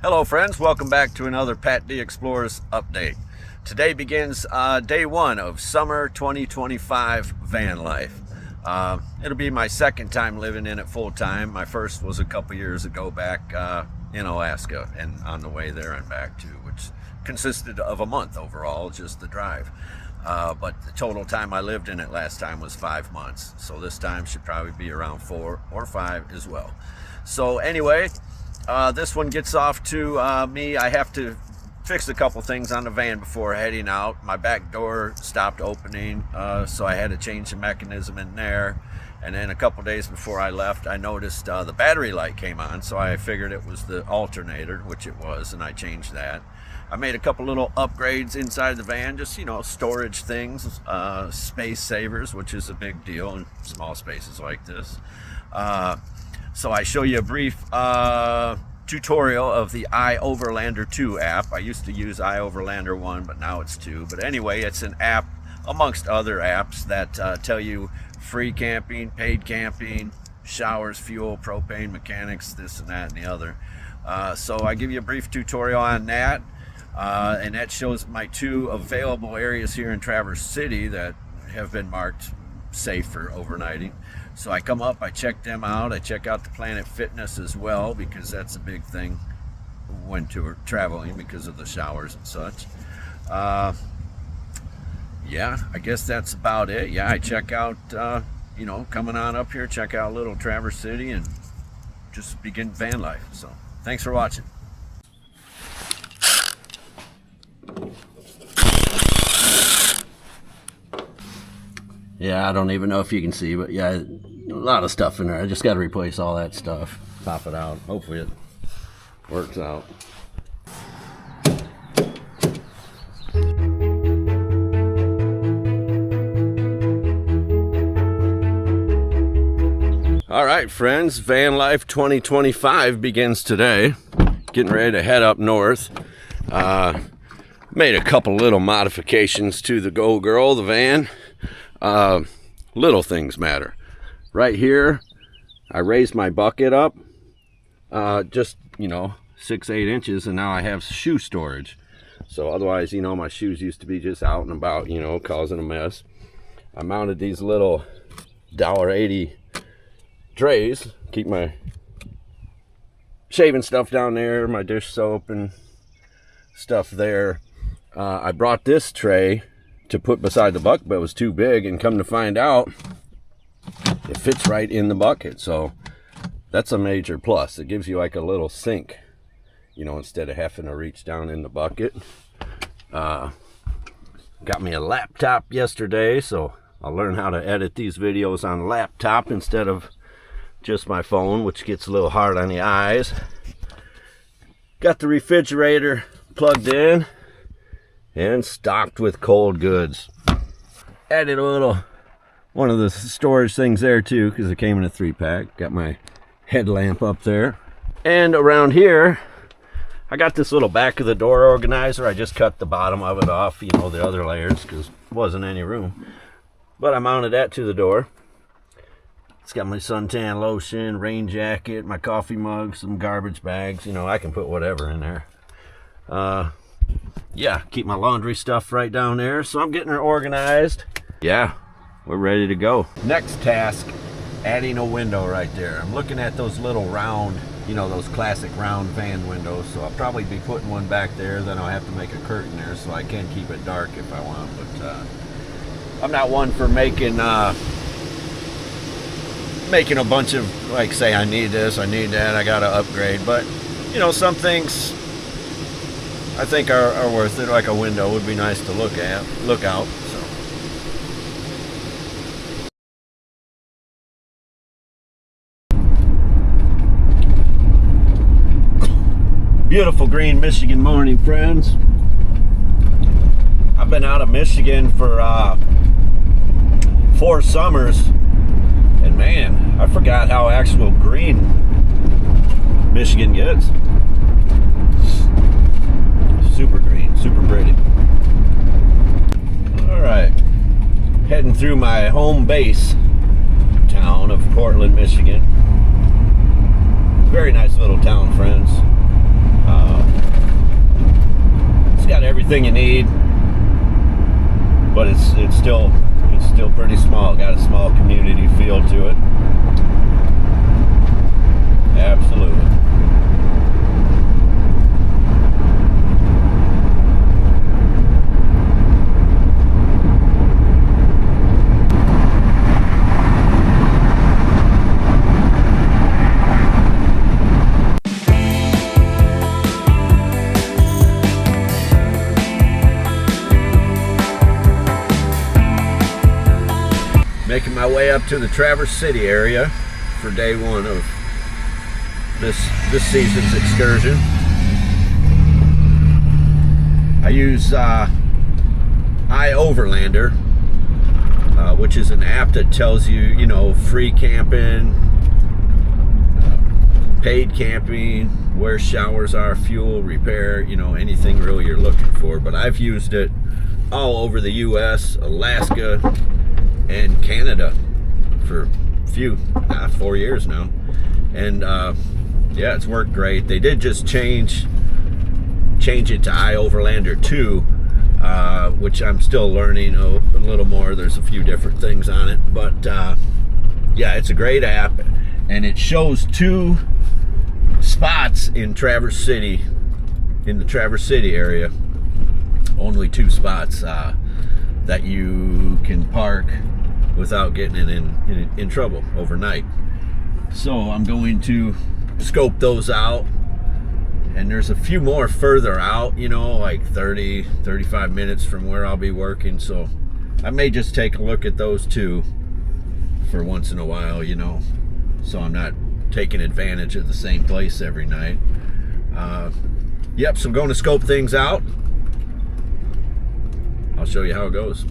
Hello friends, welcome back to another Pat D Explorers update. Today begins day one of summer 2025 van life. It'll be my second time living in it full time. My first was a couple years ago back in Alaska and on the way there and back too, which consisted of a month overall, just the drive. But the total time I lived in it last time was 5 months. So this time should probably be around 4 or 5 as well. So anyway, this one gets off to me. I have to fix a couple things on the van before heading out. My back door stopped opening, so I had to change the mechanism in there. And then a couple days before I left, I noticed the battery light came on, so I figured it was the alternator, which it was, and I changed that. I made a couple little upgrades inside the van, just, storage things, space savers, which is a big deal in small spaces like this. So I show you a brief tutorial of the iOverlander 2 app. I used to use iOverlander 1, but now it's 2. But anyway, it's an app amongst other apps that tell you free camping, paid camping, showers, fuel, propane, mechanics, this and that and the other. So I give you a brief tutorial on that. And that shows my 2 available areas here in Traverse City that have been marked safe for overnighting. So I come up, I check them out, I check out the Planet Fitness as well, because that's a big thing when traveling because of the showers and such. Yeah, I guess that's about it. Yeah, I check out, coming on up here, check out little Traverse City and just begin van life. So thanks for watching. Yeah, I don't even know if you can see, but yeah, a lot of stuff in there. I just got to replace all that stuff, pop it out. Hopefully it works out. All right, friends, van life 2025 begins today. Getting ready to head up north. Made a couple little modifications to the Go Girl, the van. Little things matter. Right here, I raised my bucket up just 6-8 inches, and now I have shoe storage. So otherwise, my shoes used to be just out and about, causing a mess. I mounted these little $1.80 trays, keep my shaving stuff down there, my dish soap and stuff there. I brought this tray to put beside the bucket, but it was too big, and come to find out it fits right in the bucket. So that's a major plus. It gives you like a little sink, instead of having to reach down in the bucket. Got me a laptop yesterday, so I'll learn how to edit these videos on the laptop instead of just my phone, which gets a little hard on the eyes. Got the refrigerator plugged in and stocked with cold goods. Added a little one of the storage things there too, because it came in a 3-pack. Got my headlamp up there. And around here, I got this little back of the door organizer. I just cut the bottom of it off, the other layers, because there wasn't any room. But I mounted that to the door. It's got my suntan lotion, rain jacket, my coffee mug, some garbage bags. I can put whatever in there. Yeah, keep my laundry stuff right down there. So I'm getting her organized. Yeah, we're ready to go. Next task, adding a window right there. I'm looking at those little round, those classic round van windows. So I'll probably be putting one back there. Then I'll have to make a curtain there so I can keep it dark if I want. But I'm not one for making a bunch of, like, say I need this, I need that, I gotta upgrade. But some things I think are worth it. Like a window would be nice to look out. So beautiful green Michigan morning, friends. I've been out of Michigan for 4 summers, and man, I forgot how actual green Michigan gets. Super green, super pretty. All right, heading through my home base town of Portland, Michigan. Very nice little town, friends. everything you need, but it's still pretty small. Got a small community feel to it. Absolutely. Making my way up to the Traverse City area for day one of this season's excursion. I use iOverlander, which is an app that tells you, you know, free camping, paid camping, where showers are, fuel, repair, you know, anything really you're looking for. But I've used it all over the US, Alaska, and Canada for 4 years now, and yeah, it's worked great. They did just change it to iOverlander 2, which I'm still learning a little more. There's a few different things on it, but yeah, it's a great app, and it shows 2 spots in Traverse City, in the Traverse City area. Only 2 spots that you can park without getting in trouble overnight. So I'm going to scope those out, and there's a few more further out, you know, like 35 minutes from where I'll be working. So I may just take a look at those 2 for once in a while, you know, so I'm not taking advantage of the same place every night. Yep, so I'm going to scope things out. I'll show you how it goes.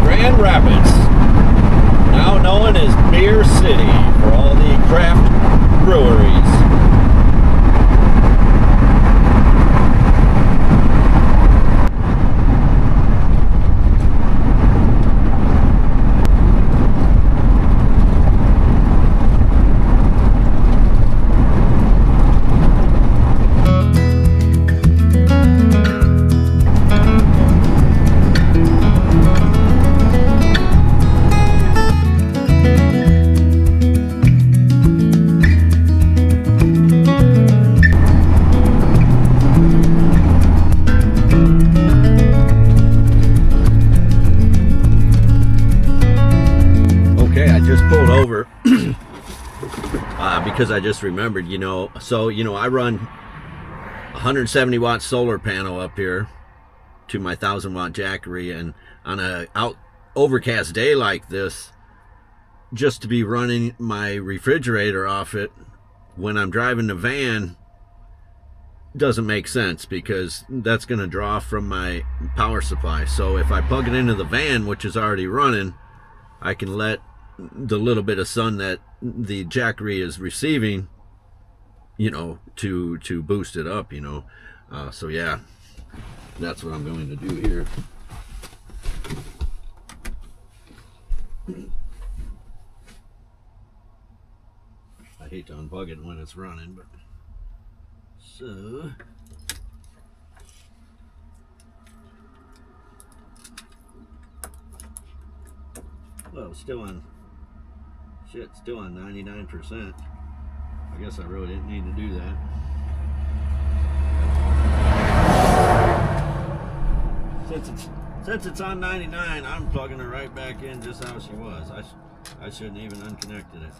Grand Rapids, now known as Beer City for all the craft breweries. Pulled over because I just remembered, you know, so, you know, I run 170 watt solar panel up here to my 1000 watt Jackery, and on a overcast day like this, just to be running my refrigerator off it when I'm driving the van doesn't make sense, because that's going to draw from my power supply. So if I plug it into the van, which is already running, I can let the little bit of sun that the Jackery is receiving, you know, to boost it up, you know. So yeah, that's what I'm going to do here. I hate to unplug it when it's running, but so well, it's still on. Shit, still on 99%. I guess I really didn't need to do that. Since it's on 99, I'm plugging her right back in just how she was. I shouldn't even unconnected it.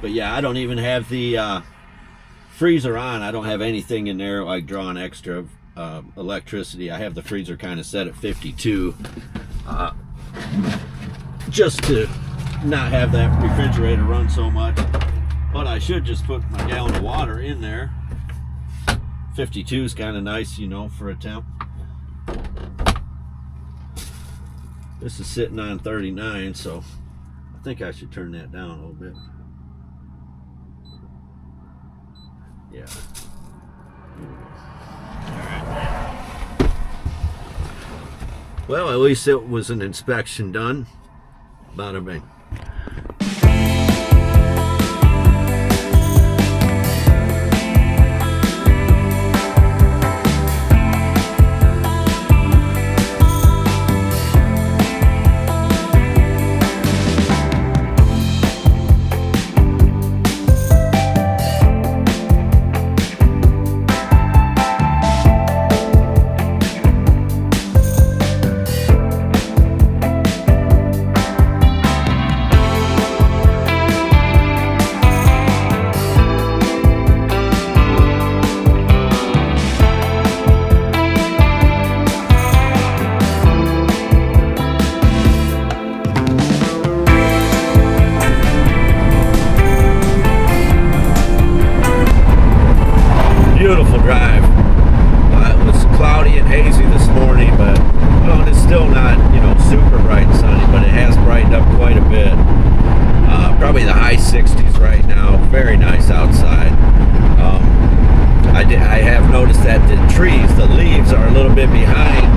But yeah, I don't even have the freezer on. I don't have anything in there like drawing extra electricity. I have the freezer kind of set at 52, just to not have that refrigerator run so much. But I should just put my gallon of water in there. 52 is kind of nice, you know, for a temp. This is sitting on 39, so I think I should turn that down a little bit. Yeah. All right. Well, at least it was an inspection done. Bada bing. Beautiful drive. It was cloudy and hazy this morning, but well, it's still not, you know, super bright and sunny, but it has brightened up quite a bit. Probably the high 60s right now. Very nice outside. I have noticed that the trees, the leaves are a little bit behind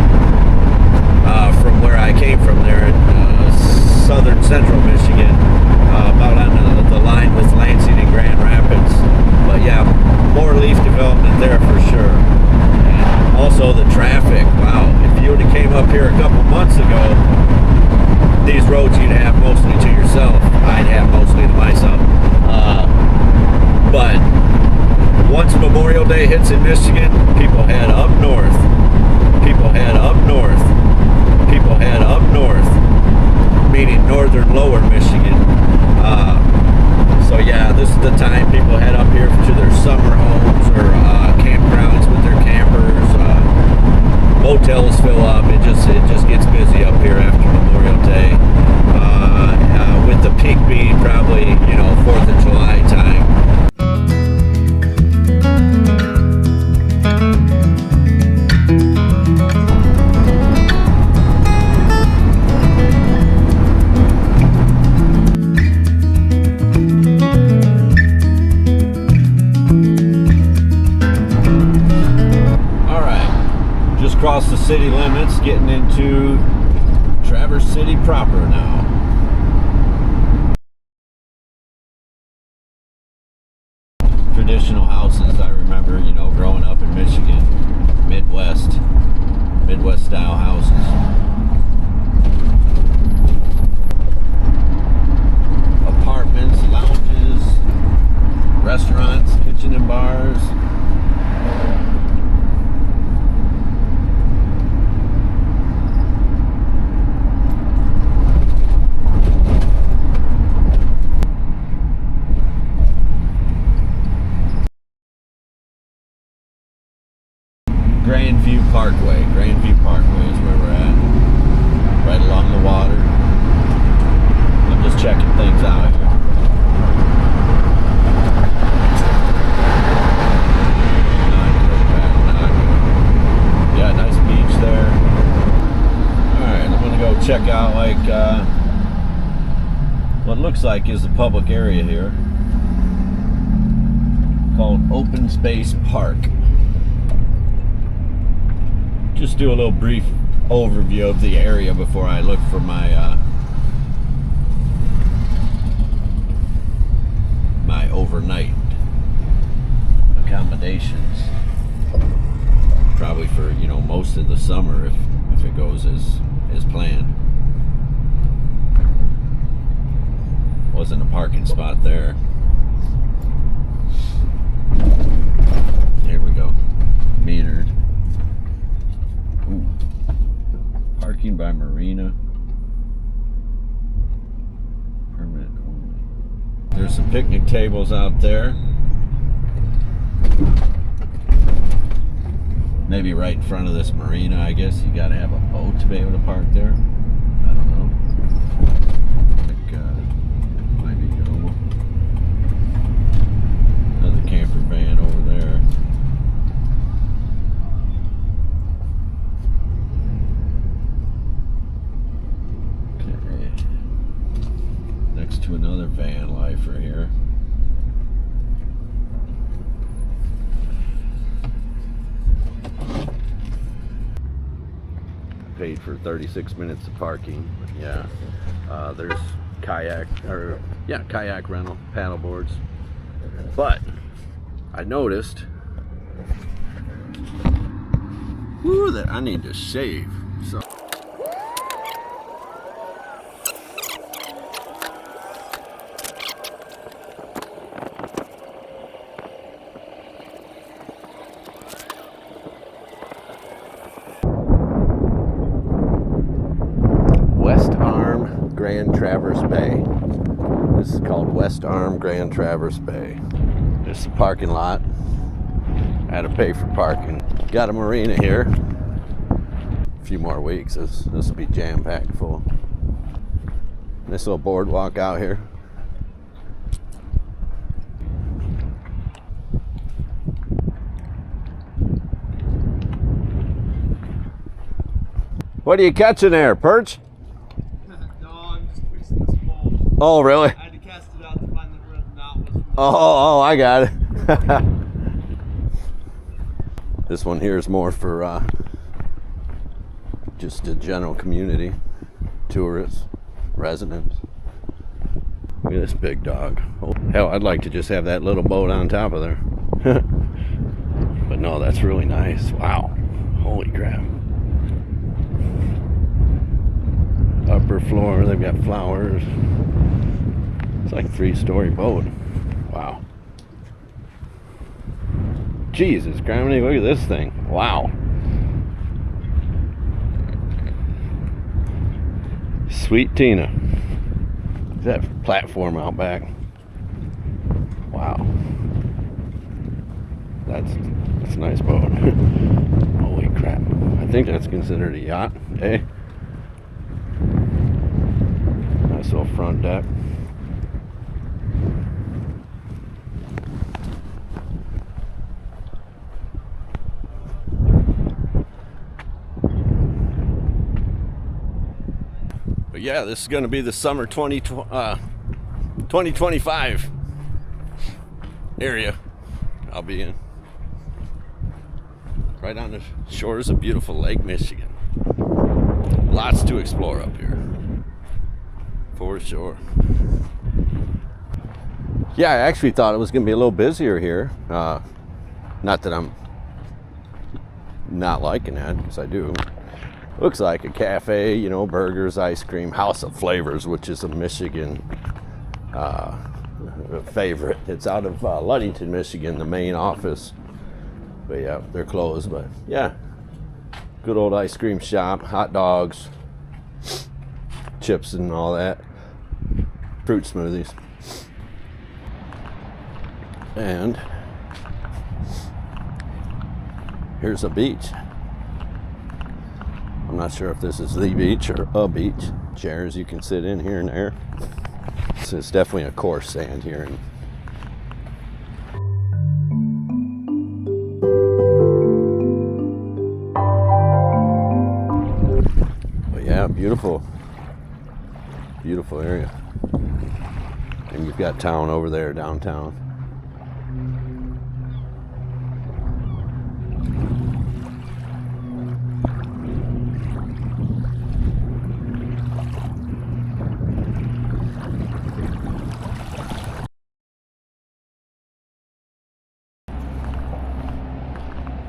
from where I came from there in southern central Michigan, about on the line with Lansing and Grand Rapids. But yeah, more leaf development there for sure. And also the traffic. Wow, if you would have came up here a couple months ago, these roads you'd have mostly to yourself. I'd have mostly to myself. But once Memorial Day hits in Michigan, people head up north. People head up north. People head up north, meaning northern lower Michigan. So yeah, this is the time people head up here to their summer homes or campgrounds with their campers. Motels fill up. It just gets busy up here after Memorial Day. With the peak being probably, you know, 4th of July time. Across the city limits, getting into Traverse City proper now. Traditional houses, I remember, you know, growing up in Michigan, Midwest style houses. Apartments, lounges, restaurants, kitchen and bars. Grandview Parkway is where we're at, right along the water. I'm just checking things out here. Not good. Yeah, nice beach there. Alright, I'm gonna go check out like what looks like is a public area here called Open Space Park. Just do a little brief overview of the area before I look for my my overnight accommodations. Probably for, you know, most of the summer if it goes as planned. Wasn't a parking spot there. Here we go. Metered. Ooh. Parking by marina. Permanent only. There's some picnic tables out there. Maybe right in front of this marina. I guess you gotta have a boat to be able to park there. I don't know. Like, might be doable. van lifer here. Paid for 36 minutes of parking. Yeah, there's kayak rental, paddle boards. But I noticed, that I need to shave. So West Arm Grand Traverse Bay. This is called West Arm Grand Traverse Bay. This is the parking lot. I had to pay for parking. Got a marina here. A few more weeks, this will be jam-packed full. Nice little boardwalk out here. What are you catching there, perch? No, I'm just fixing this pole. Oh, really? I had to cast it out to find where the knot was. Oh, I got it. This one here is more for just the general community, tourists, residents. Look at this big dog. Oh, hell, I'd like to just have that little boat on top of there. But no, that's really nice. Wow. Holy crap. Upper floor, they've got flowers. It's like a 3-story boat. Wow. Jesus, Grammy, look at this thing. Wow. Sweet Tina. That platform out back. Wow. That's a nice boat. Holy crap. I think that's considered a yacht, eh? Nice little front deck. But yeah, this is going to be the summer 2025 area I'll be in. Right on the shores of beautiful Lake Michigan. Lots to explore up here, for sure. Yeah, I actually thought it was going to be a little busier here. Not that I'm not liking that, because I do. Looks like a cafe, you know, burgers, ice cream, House of Flavors, which is a Michigan favorite. It's out of Ludington, Michigan, the main office. But yeah, they're closed. But yeah, good old ice cream shop, hot dogs, chips and all that, fruit smoothies. And here's a beach. I'm not sure if this is the beach or a beach. Chairs you can sit in here and there. So it's definitely a coarse sand here. But yeah, beautiful area. And you've got town over there, downtown.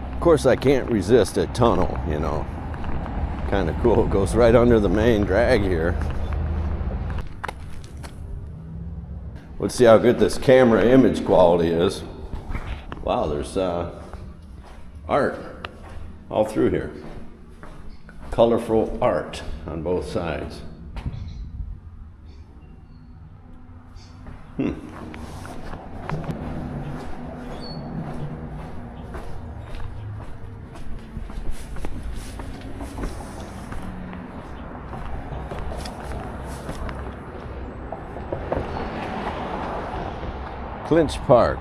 Of course, I can't resist a tunnel, you know. Kind of cool. It goes right under the main drag here. Let's see how good this camera image quality is. Wow, there's art all through here. Colorful art on both sides. Clinch Park.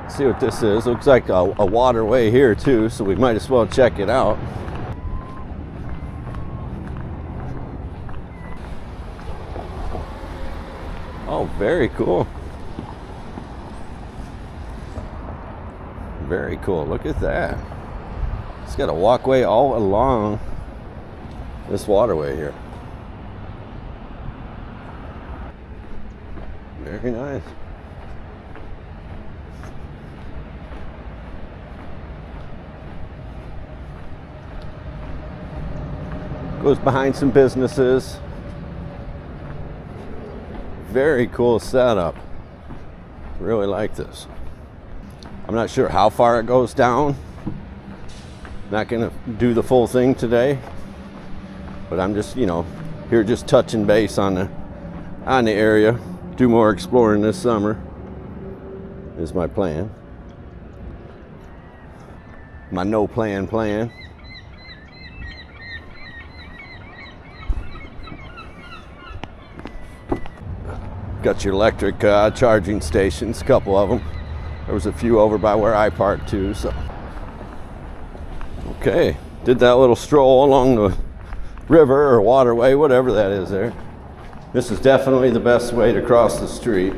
Let's see what this is. Looks like a waterway here too, so we might as well check it out. Oh, very cool. Very cool. Look at that. It's got a walkway all along this waterway here. Very nice. Goes behind some businesses. Very cool setup. Really like this. I'm not sure how far it goes down. Not gonna do the full thing today, but I'm just, here just touching base on the area. Do more exploring this summer is my plan. My no plan. Got your electric charging stations, a couple of them. There was a few over by where I parked too, so. Okay, did that little stroll along the river or waterway, whatever that is there. This is definitely the best way to cross the street.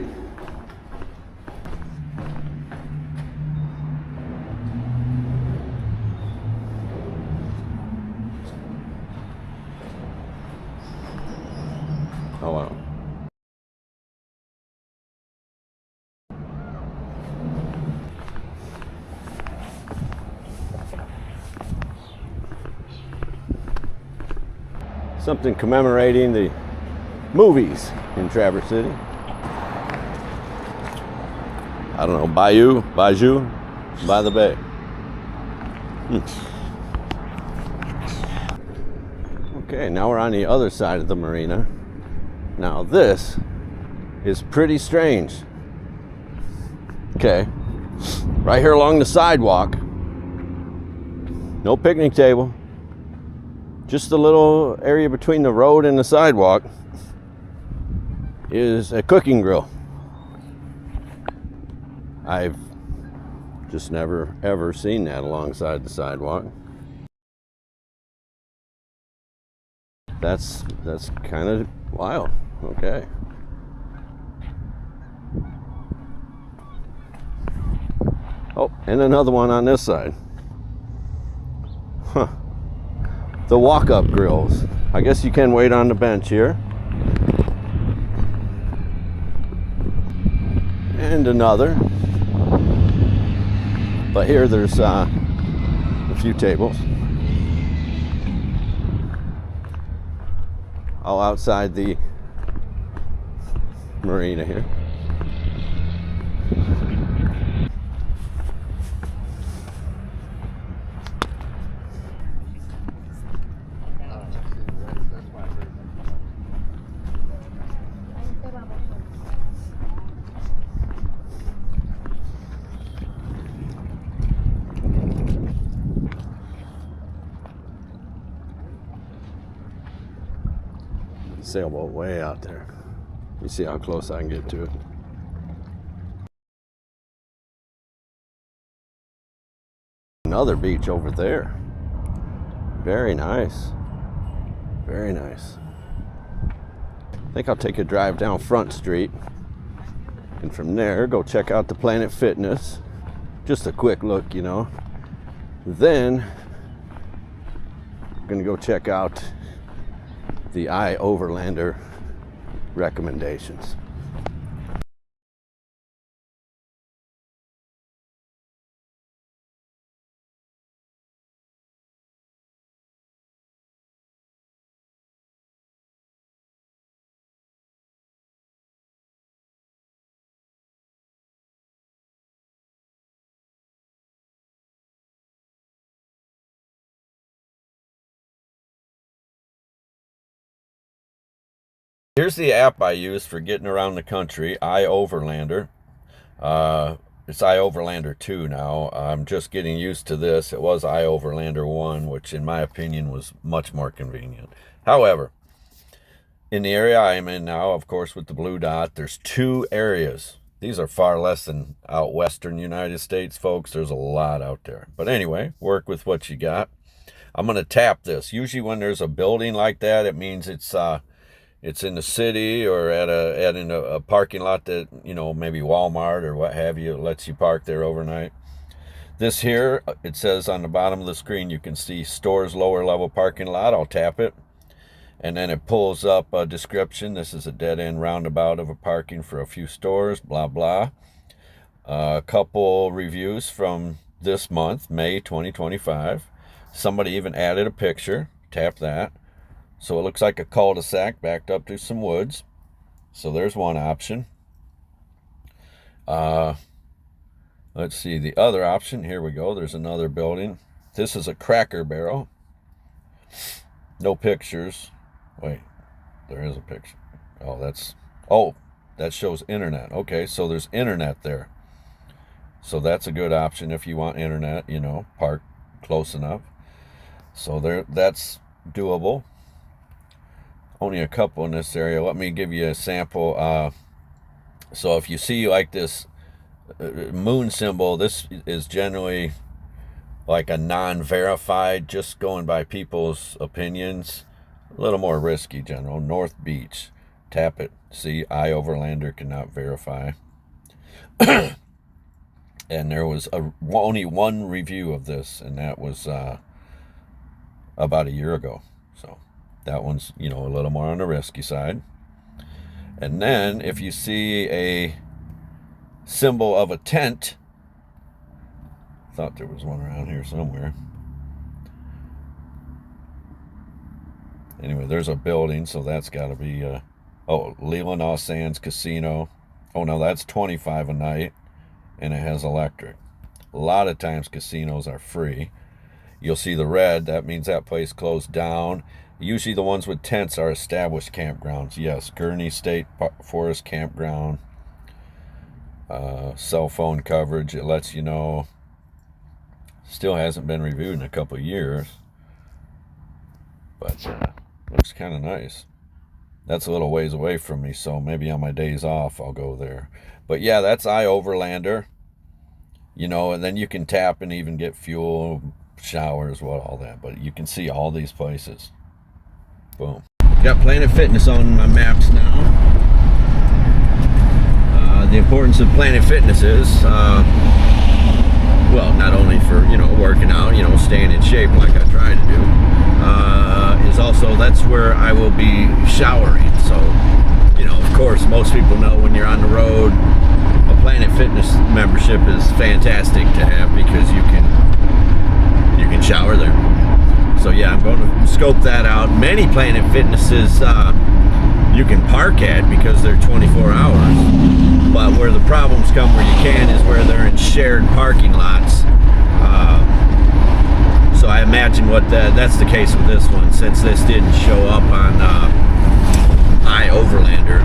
Oh wow. Something commemorating the movies in Traverse City. I don't know, Bayou, by the bay. Okay, now we're on the other side of the marina. Now this is pretty strange. Okay, right here along the sidewalk, no picnic table. Just a little area between the road and the sidewalk is a cooking grill. I've just never ever seen that alongside the sidewalk. That's kind of wild. Okay. Oh, and another one on this side. Huh. The walk-up grills. I guess you can wait on the bench here. And another. But here there's a few tables. All outside the marina here. Sailboat way out there. You see how close I can get to it. Another beach over there. Very nice. Very nice. I think I'll take a drive down Front Street, and from there go check out the Planet Fitness. Just a quick look, Then I'm gonna go check out the iOverlander recommendations. Here's the app I use for getting around the country, iOverlander. It's iOverlander 2 now. I'm just getting used to this. It was iOverlander 1, which in my opinion was much more convenient. However, in the area I am in now, of course, with the blue dot, there's 2 areas. These are far less than out western United States, folks. There's a lot out there. But anyway, work with what you got. I'm going to tap this. Usually when there's a building like that, it means it's it's in the city or in a parking lot that, you know, maybe Walmart or what have you, it lets you park there overnight. This here, it says on the bottom of the screen, you can see stores lower level parking lot. I'll tap it, and then it pulls up a description. This is a dead end roundabout of a parking for a few stores, blah blah. A couple reviews from this month, May 2025. Somebody even added a picture. Tap that. So it looks like a cul-de-sac backed up to some woods. So there's one option. Let's see the other option. Here we go. There's another building. This is a Cracker Barrel. No pictures. Wait, there is a picture. Oh, that shows internet. Okay, so there's internet there. So that's a good option if you want internet, you know, park close enough. So that's doable. Only a couple in this area. Let me give you a sample. So if you see like this moon symbol, this is generally like a non-verified, just going by people's opinions. A little more risky, general. North Beach. Tap it. See, iOverlander cannot verify. And there was only one review of this, and that was about a year ago. So that one's, you know, a little more on the risky side. And then if you see a symbol of a tent, thought there was one around here somewhere. Anyway, there's a building, so that's got to be Leelanau Sands Casino. Oh no, that's $25 a night, and it has electric. A lot of times casinos are free. You'll see the red, that means that place closed down. Usually the ones with tents are established campgrounds. Yes, Gurney State Forest Campground. Cell phone coverage, it lets you know. Still hasn't been reviewed in a couple of years, but looks kind of nice. That's a little ways away from me, so maybe on my days off I'll go there. But yeah, that's iOverlander, you know, and then you can tap and even get fuel, showers, all that. But you can see all these places. Boom. Got Planet Fitness on my maps now. The importance of Planet Fitness is, well, not only for, you know, working out, you know, staying in shape like I try to do, is also that's where I will be showering. So, you know, of course, most people know when you're on the road, a Planet Fitness membership is fantastic to have because you can shower there. So yeah, I'm going to scope that out. Many Planet Fitnesses you can park at because they're 24 hours. But where the problems come where you can is where they're in shared parking lots. So I imagine that's the case with this one, since this didn't show up on iOverlander.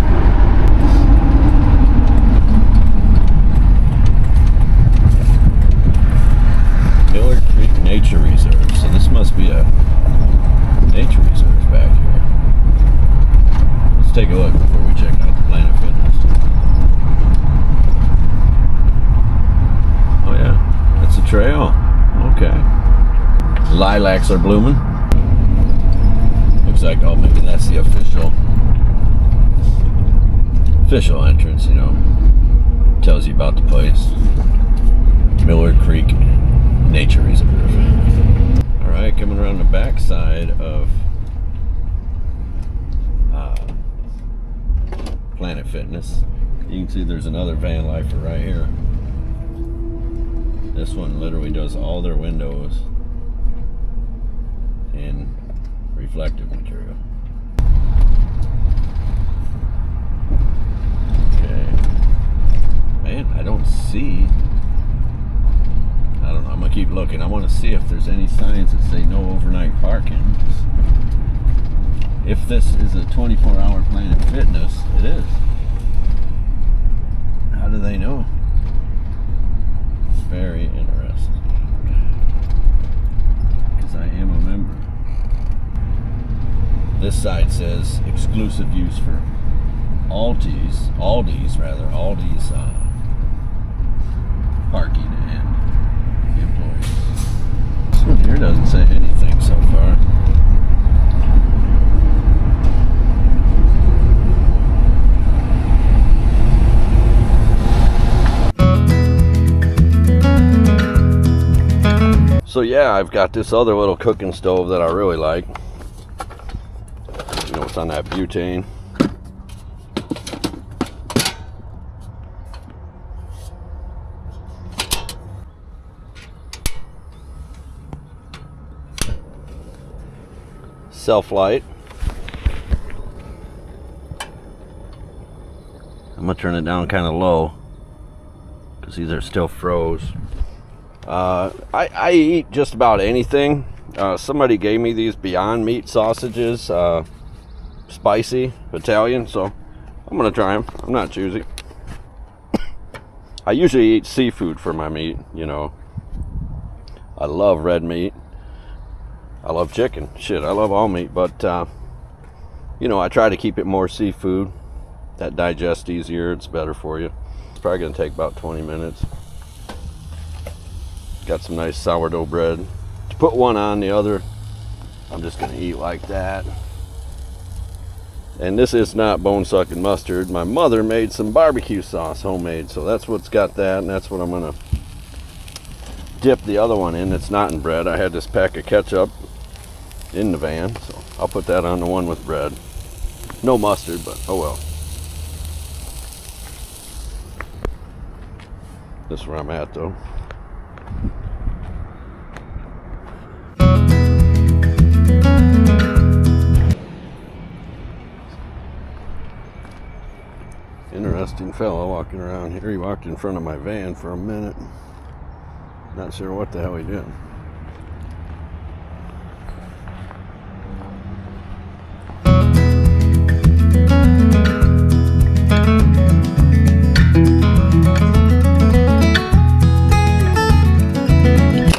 Miller Creek Nature Reserve. So this must be a nature reserve back here. Let's take a look before we check out the Planet Fitness. Oh yeah, that's a trail. Okay. Lilacs are blooming. Looks like, oh, maybe that's the official entrance, you know. Tells you about the place. Miller Creek Nature Reserve. Alright, coming around the backside of Planet Fitness. You can see there's another van lifer right here. This one literally does all their windows in reflective material. Okay. Man, I don't see. I don't know. I'm gonna keep looking. I want to see if there's any signs that say no overnight parking. If this is a 24-hour Planet Fitness, it is. How do they know? Very interesting. Because I am a member. This side says exclusive use for Aldi's parking and employees. This one here doesn't say anything so far. So yeah, I've got this other little cooking stove that I really like. You know, it's on that butane. Self-light. I'm gonna turn it down kind of low because these are still froze. I eat just about anything. Somebody gave me these Beyond Meat sausages, spicy Italian, so I'm gonna try them. I'm not choosy. I usually eat seafood for my meat, you know. I love red meat. I love chicken. Shit, I love all meat, but you know, I try to keep it more seafood. That digests easier, it's better for you. It's probably gonna take about 20 minutes. Got some nice sourdough bread. To put one on the other, I'm just gonna eat like that. And this is not bone-sucking mustard. My mother made some barbecue sauce, homemade, so that's what's got that, and that's what I'm gonna dip the other one in. It's not in bread. I had this pack of ketchup in the van, so I'll put that on the one with bread. No mustard, but oh well. This is where I'm at, though. Interesting fellow walking around here. He walked in front of my van for a minute. Not sure what the hell he did.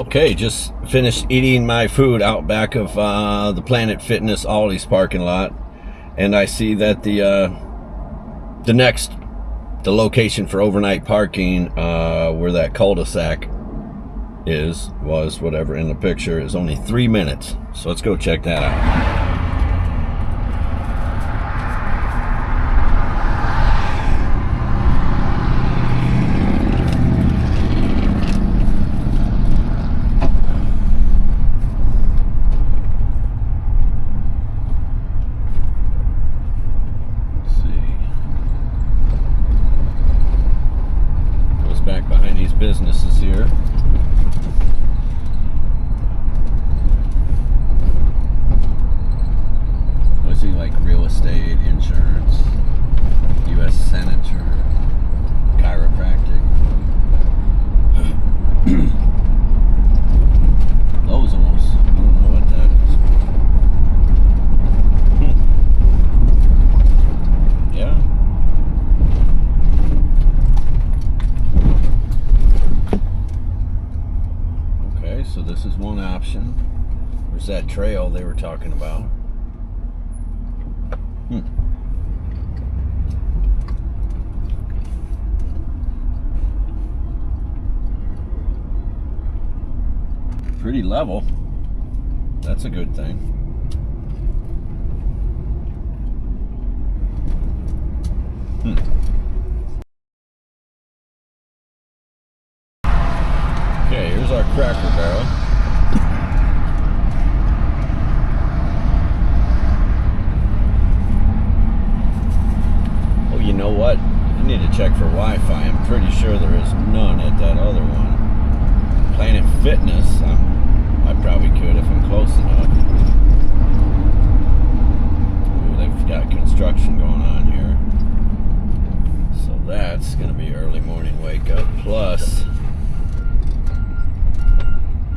Okay, just finished eating my food out back of the Planet Fitness Aldi's parking lot, and I see that the location for overnight parking, where that cul-de-sac was whatever in the picture, is only 3 minutes. So let's go check that out. Back behind these businesses here. I see like real estate, insurance, U.S. Senator, chiropractic. Those almost, I don't know what that is. Yeah. So this is one option. There's that trail they were talking about. Pretty level. That's a good thing. Okay, here's our Cracker Barrel. Oh, you know what? I need to check for Wi-Fi. I'm pretty sure there is none at that other one. Planet Fitness, I probably could if I'm close enough. Ooh, they've got construction going on here. So that's going to be early morning wake up. Plus,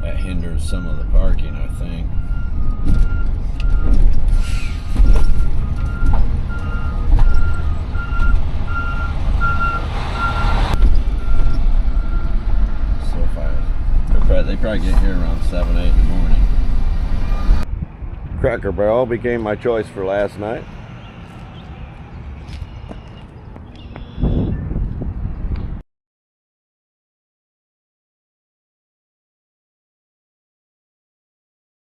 that hinders some of the parking, I think. So they probably get here around 7, 8 in the morning. Cracker Barrel became my choice for last night.